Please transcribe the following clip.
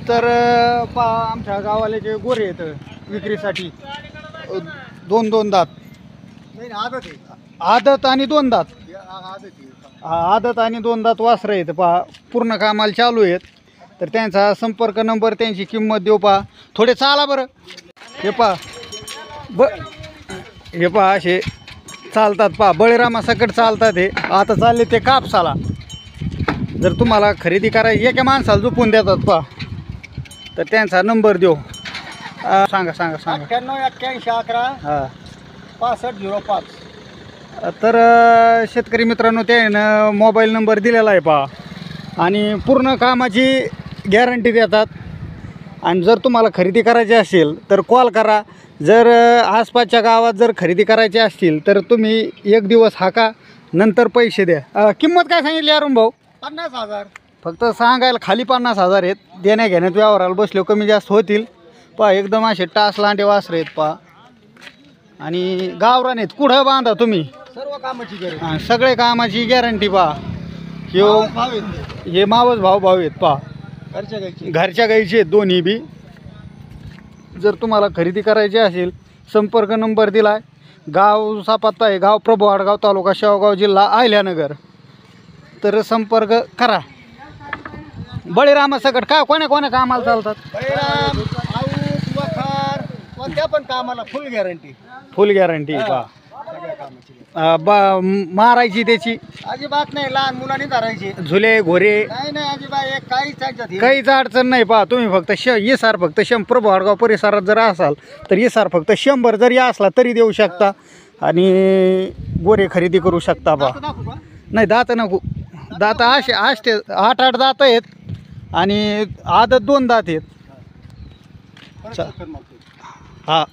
तर आमच्या गावाला जे गोरे आहेत विक्रीसाठी 2-2 दात, आदत आणि 2 दात, आदत आणि 2 दात वासरं आहेत पहा, पूर्ण कामाला चालू आहेत. तर त्यांचा संपर्क नंबर, त्यांची किंमत देऊ पहा. थोडे चाला बरं. हे पहा हे पहा असे चालतात पहा, बळीरामासकट चालतात. हे आता चालले ते कापसाला. जर तुम्हाला खरेदी करायची एका माणसाला झोपून देतात पहा, तर त्यांचा नंबर देऊ. सांगा 98-81-11 हां 6505. तर शेतकरी मित्रांनो, त्यानं मोबाईल नंबर दिलेला आहे पहा, आणि पूर्ण कामाची गॅरंटी देतात. आणि जर तुम्हाला खरेदी करायची असेल तर कॉल करा. जर आसपासच्या गावात जर खरेदी करायची असतील तर तुम्ही 1 दिवस हाका, नंतर पैसे द्या. किंमत काय सांगितली अरुण भाऊ? 50,000. फक्त सांगायला खाली 50,000 आहेत. देण्या घेण्यात व्यवहाराला बसले कमी जास्त होतील पहा. एकदम असे टास लांडे वासरे आहेत पहा, आणि गावरान आहेत. कुठं बांधा तुम्ही, सर्व कामाची गरज, सगळे कामाची गॅरंटी पहा. हे मावस भाऊ आहेत पहा, घरच्या गाईचे आहेत दोन्ही बी. जर तुम्हाला खरेदी करायची असेल, संपर्क नंबर दिलाय. गावचा पत्ता आहे गाव प्रभू आडगाव, तालुका शेवगाव, जिल्हा अहिल्यानगर. तर संपर्क करा. बळीरामासकट काय कोण्या कामाला चालतात? कोणत्या पण कामाला फुल गॅरंटी. फुल गॅरंटी पहा. मारायची त्याची अजिबात नाही, लहान मुलांनी धरायची. झुले घोरे नाही अजिबात काहीच अडचण नाही पहा. तुम्ही फक्त येसार फक्त प्रभू आडगाव परिसरात जर असाल तर येसार फक्त 100 जरी असला तरी देऊ शकता, आणि गोरे खरेदी करू शकता पहा. नाही दात नको, दात असे 8 दात आहेत, आणि आदत 2 दात आहेत. हा.